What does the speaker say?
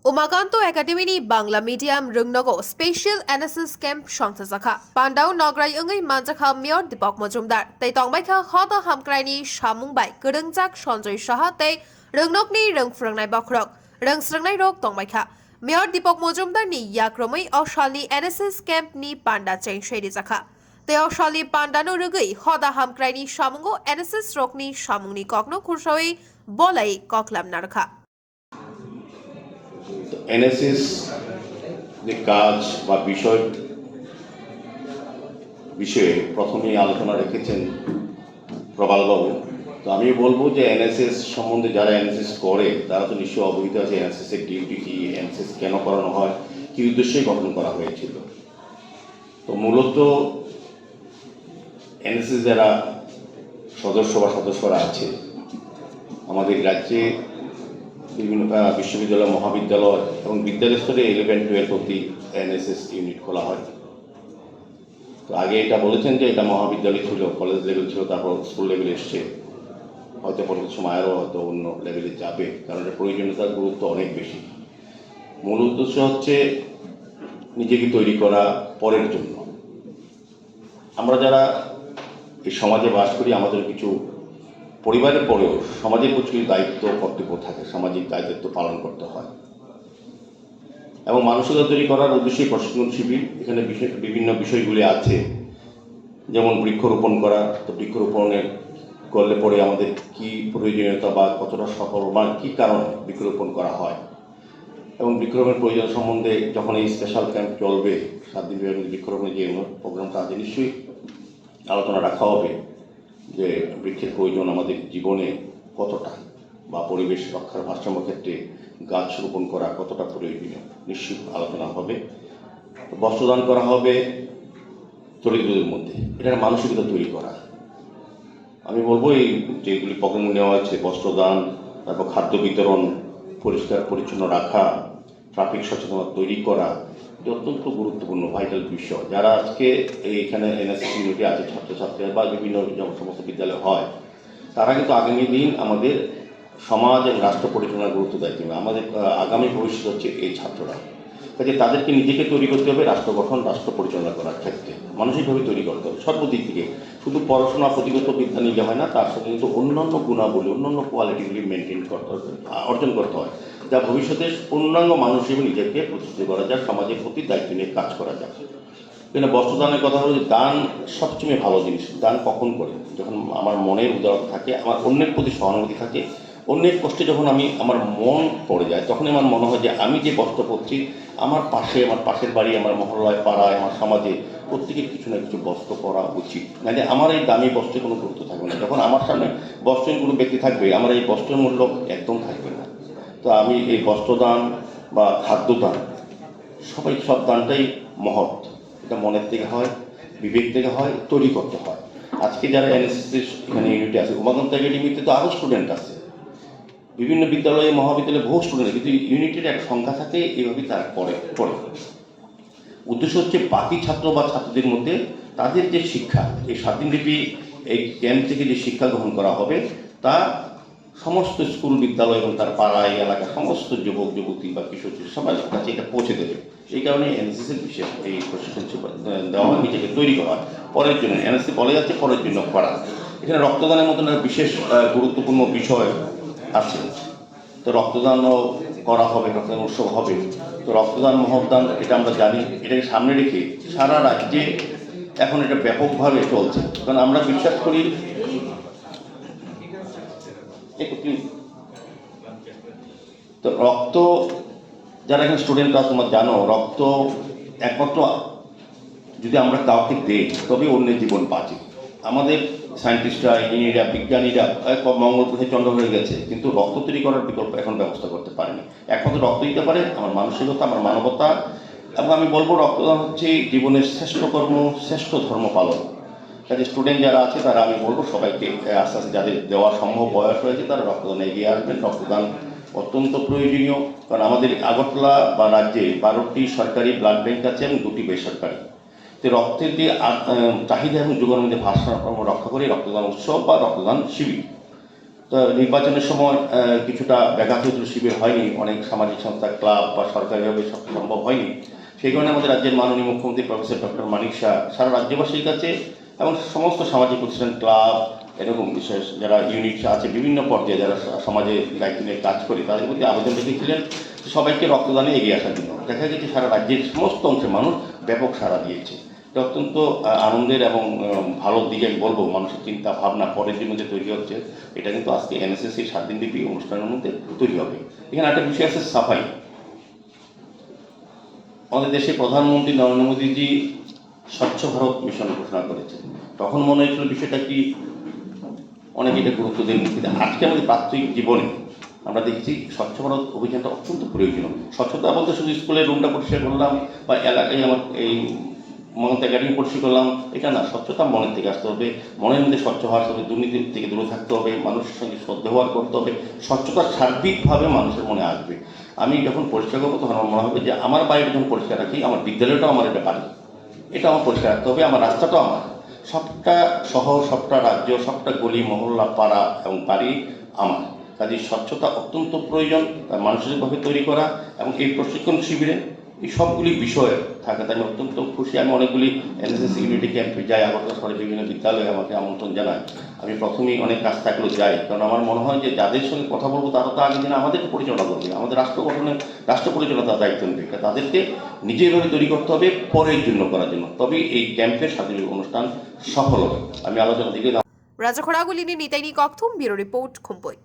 Umakanta Academy Bangla Medium Rungnogo Special N.S.S Camp Songchajak Pandau Nograi Ungai Manjakha Mayor Dipak Majumder Tei Tongbaikha Hoda Hamkraini Shamungbai Gerungjak Sonjoi Saha Tei Rungnokni Rungfrangnai Bakrok Rungsrangnai Rok Tongbaikha Mayor Dipak Majumder ni Yakromai Oshali N.S.S Camp ni Panda Chengsai Jakha Tei Oshali Pandano Rugui Hoda Hamkraini Shamungo N.S.S Rokni Shamungni Kokno Kursoi Bolai Koklam Narkha N.S.S যে কাজ বা বিষয়ে প্রথমেই আলোচনা রেখেছেন প্রবালবাবু। তো আমি বলবো যে N.S.S সম্বন্ধে যারা N.S.S করে তারা তো নিশ্চয়ই অবহিত আছে N.S.S এর ডিউটি কি, N.S.S কেন করানো হয়, কি উদ্দেশ্যে গঠন করা হয়েছিল। তো মূলত N.S.S যারা সদস্যরা আছে আমাদের রাজ্যে বিভিন্ন বিশ্ববিদ্যালয়, মহাবিদ্যালয় এবং বিদ্যালয় স্তরে 11-12 অবধি N.S.S ইউনিট খোলা হয়। তো আগে এটা বলেছেন যে এটা মহাবিদ্যালয় ছিল, কলেজ লেভেল ছিল, তারপর স্কুল লেভেলে এসছে, হয়তো পরবর্তী সময় আরও হয়তো অন্য লেভেলে যাবে, কারণ এর প্রয়োজনীয়তার গুরুত্ব অনেক বেশি। মূল উদ্দেশ্য হচ্ছে নিজেকে তৈরি করা পরের জন্য। আমরা যারা এই সমাজে বাস করি আমাদের কিছু পরিবারের পরেও সমাজের কিছু দায়িত্ব কর্তব্য থাকে, সামাজিক দায়িত্ব পালন করতে হয় এবং মানসিকতা তৈরি করার উদ্দেশ্যে প্রশিক্ষণ শিবির এখানে বিভিন্ন বিষয়গুলি আছে, যেমন বৃক্ষরোপণ করা। তো বৃক্ষরোপণের করলে পরে আমাদের কি প্রয়োজনীয়তা বা কতটা সফল বা কী কারণে বৃক্ষরোপণ করা হয় এবং বৃক্ষরোপণের প্রয়োজন সম্বন্ধে যখন এই স্পেশাল ক্যাম্প চলবে 7 দিন ব্যাপী বৃক্ষরোপণের যে প্রোগ্রামটা আছে নিশ্চয়ই আলোচনা রাখা হবে যে বৃক্ষের প্রয়োজন আমাদের জীবনে কতটা, বা পরিবেশ রক্ষার ভারসাম্য ক্ষেত্রে গাছ রোপণ করা কতটা প্রয়োজনীয় নিশ্চিত আলোচনা হবে। বস্ত্রদান করা হবে দরিদ্রদের মধ্যে, এটার মানসিকতা তৈরি করা। আমি বলবো এই যেগুলি প্রোগ্রাম নেওয়া হয়েছে, বস্ত্রদান, তারপর খাদ্য বিতরণ, পরিষ্কার পরিচ্ছন্ন রাখা, ট্রাফিক সচেতনতা তৈরি করা, এটি অত্যন্ত গুরুত্বপূর্ণ ভাইটাল বিষয়। যারা আজকে এইখানে N.S.S ইউনিটে আছে ছাত্রছাত্রীরা বা বিভিন্ন সমস্ত বিদ্যালয় হয়, তারা কিন্তু আগামী দিন আমাদের সমাজ এবং রাষ্ট্র পরিচালনার গুরুত্ব দায়িত্ব নেবে। আমাদের আগামী ভবিষ্যৎ হচ্ছে এই ছাত্ররা। কাজে তাদেরকে নিজেকে তৈরি করতে হবে রাষ্ট্র গঠন, রাষ্ট্র পরিচালনা করার ক্ষেত্রে মানসিকভাবে তৈরি করতে হবে সর্বদিক থেকে। শুধু পড়াশোনা প্রতিগত বিদ্যা নিলে হয় না, তার সঙ্গে কিন্তু অন্যান্য গুণাবলী, অন্যান্য কোয়ালিটিগুলি মেনটেন করতে হবে, অর্জন করতে হয়, যা ভবিষ্যতে পূর্ণাঙ্গ মানুষ হিসেবে নিজেকে প্রতিষ্ঠিত করা যায়, সমাজের প্রতি দায়িত্ব নিয়ে কাজ করা যায়। এখানে বস্ত্রদানের কথা হলো যে দান সবচেয়ে ভালো জিনিস। দান কখন করে? যখন আমার মনের উদারতা থাকে, আমার অন্যের প্রতি সহানুভূতি থাকে, অন্যের কষ্টে যখন আমার মন পড়ে যায়, তখনই আমার মনে হয় যে আমি যে বস্ত্র পরছি, আমার পাশের বাড়ি, আমার মহল্লায়, পাড়ায়, আমার সমাজে প্রত্যেকের কিছু না কিছু বস্ত্র পরা উচিত। মানে আমার এই দামি বস্ত্রের কোনো গুরুত্ব থাকবে না। যখন আমার সামনে বস্ত্রের কোনো ব্যক্তি থাকবে, আমার এই বস্ত্রের মূল্য একদম থাকবে না। তো আমি এই বস্ত্রদান বা খাদ্যদান সব দানটাই মহৎ। এটা মনের থেকে হয়, বিবেক থেকে হয়, তৈরি করতে হয়। আজকে যারা N.S.S এখানে ইউনিটে আছে, উমাকান্ত একাডেমিতে তো আরও স্টুডেন্ট আছে, বিভিন্ন বিদ্যালয়ে মহাবিদ্যালয়ে বহু স্টুডেন্ট, কিন্তু ইউনিটের এক সংখ্যা থাকে, এইভাবেই তারা পড়ে। উদ্দেশ্য হচ্ছে বাকি ছাত্র বা ছাত্রীদের মধ্যে তাদের যে শিক্ষা, এই 7 দিনব্যাপী এই ক্যাম্প থেকে যে শিক্ষা গ্রহণ করা হবে তা সমস্ত স্কুল, বিদ্যালয় এবং তার পাড়ায় এলাকার সমস্ত যুবক যুবতী বা কিশোর সবার কাছে এটা পৌঁছে দেবে। এই কারণে N.S.S এর বিশেষ এই প্রশিক্ষণ দেওয়া হয়, নিজেকে তৈরি করা হয় পরের জন্য। N.S.S বলে যাচ্ছে পরের জন্য করা। এখানে রক্তদানের মতন বিশেষ গুরুত্বপূর্ণ বিষয় আছে। তো রক্তদানও করা হবে, রক্তদান উৎসব হবে। তো রক্তদান মহদান এটা আমরা জানি, এটাকে সামনে রেখে সারা রাজ্যে এখন এটা ব্যাপকভাবে চলছে। কারণ আমরা বিশ্বাস করি, তো রক্ত যারা এখানে স্টুডেন্টরা তোমরা জানো, রক্ত একমাত্র যদি আমরা কাউকে দেই তবে অন্যের জীবন বাঁচে। আমাদের সায়েন্টিস্টরা, ইঞ্জিনিয়াররা, বিজ্ঞানীরা মঙ্গল গ্রহে চন্দ্র হয়ে গেছে, কিন্তু রক্ত তৈরি করার বিকল্প এখন ব্যবস্থা করতে পারেনি। একমাত্র রক্ত দিতে পারে আমার মানসিকতা, আমার মানবতা। এবং আমি বলবো রক্তদান হচ্ছে জীবনের শ্রেষ্ঠ কর্ম, শ্রেষ্ঠ ধর্ম পালন। কাজে স্টুডেন্ট যারা আছে তারা আমি বলবো সবাইকে আস্তে আস্তে যাদের দেওয়া সম্ভব বয়স হয়েছে তারা রক্তদানে এগিয়ে আসবেন। রক্তদান অত্যন্ত প্রয়োজনীয়, কারণ আমাদের আগরতলা বা রাজ্যে 12টি সরকারি ব্লাড ব্যাংক আছে এবং 2টি বেসরকারি। তো রক্তের যে চাহিদা এবং যোগানের মধ্যে ভারসাম্য রক্ষা করে রক্তদান উৎসব বা রক্তদান শিবির তো নির্বাচনের সময় কিছুটা ব্যাঘাত শিবির হয়নি, অনেক সামাজিক সংস্থা, ক্লাব বা সরকারিভাবে সম্ভব হয়নি। সেই কারণে আমাদের রাজ্যের মাননীয় মুখ্যমন্ত্রী প্রফেসর ডক্টর মানিক শাহ সারা রাজ্যবাসীর কাছে এবং সমস্ত সামাজিক প্রতিষ্ঠান, ক্লাব, এরকম বিশেষ যারা ইউনিট আছে বিভিন্ন পর্যায়ে যারা সমাজে দায়িত্ব নিয়ে কাজ করে তাদের প্রতি আবেদন রেখেছিলেন সবাইকে রক্তদানে এগিয়ে আসার জন্য। দেখা গেছে সারা রাজ্যের সমস্ত অংশের মানুষ ব্যাপক সাড়া দিয়েছে। এটা অত্যন্ত আনন্দের এবং ভালো দিকে আমি বলবো। মানুষের চিন্তা ভাবনা পরের জন্য যে তৈরি হচ্ছে, এটা কিন্তু আজকে NSS 7 দিনব্যাপী অনুষ্ঠানের মধ্যে তৈরি হবে। এখানে একটা বিষয় আছে সাফাই। আমাদের দেশের প্রধানমন্ত্রী নরেন্দ্র মোদীজি স্বচ্ছ ভারত মিশন ঘোষণা করেছেন। তখন মনে হয়েছিল বিষয়টা কি অনেকে এটা গুরুত্ব দেন, কিন্তু আজকে আমাদের প্রাত্যহিক জীবনে আমরা দেখছি স্বচ্ছ ভারত অভিযানটা অত্যন্ত প্রয়োজনীয়। স্বচ্ছতা বলতে শুধু স্কুলের রুমটা পরিষ্কার করলাম বা এলাকায় আমার এই মনত একাডেমি পরিষ্কার করলাম, এটা না। স্বচ্ছতা মনের থেকে আসতে হবে, মনের মধ্যে স্বচ্ছ হওয়া আসতে হবে, দুর্নীতির থেকে দূরে থাকতে হবে, মানুষের সঙ্গে সদ্ব্যবহার করতে হবে। স্বচ্ছতা সার্বিকভাবে মানুষের মনে আসবে। আমি যখন পরিষ্কার করবো তখন আমার মনে হবে যে আমার বাড়িটা যখন পরিষ্কার রাখি, আমার বিদ্যালয়টাও আমার এটা বাড়ি, এটা আমার পরিষ্কার রাখতে হবে, আমার রাস্তাটাও আমার। সবটা শহর, সবটা রাজ্য, সবটা গলি মহল্লা, পাড়া এবং বাড়ি আমার। কাজে স্বচ্ছতা অত্যন্ত প্রয়োজন, মানসিকভাবে তৈরি করা এবং এই প্রশিক্ষণ শিবিরে এই সবগুলি বিষয় থাকাতে আমি অত্যন্ত খুশি। আমি অনেকগুলি NSS ইউনিটি ক্যাম্পে যাই, আগরতলা শহরে বিভিন্ন বিদ্যালয়ে আমাকে আমন্ত্রণ জানায়। আমি প্রথমেই অনেক কাজ থাকলেও যাই, কারণ আমার মনে হয় যে যাদের সঙ্গে কথা বলবো তারা তো আগের দিনে আমাদেরকে পরিচালনা করবে, আমাদের রাষ্ট্র গঠনে রাষ্ট্র পরিচালনা তার দায়িত্ব নেবে। তাদেরকে নিজেভাবে তৈরি করতে হবে পরের জন্য করার জন্য, তবেই এই ক্যাম্পের সার্বজনীন অনুষ্ঠান সফল হবে। আমি আলোচনা দিকে রাজা খোরাগুলিনি নিতাইনি কক্থুম ব্যুরো রিপোর্ট খুম্পই।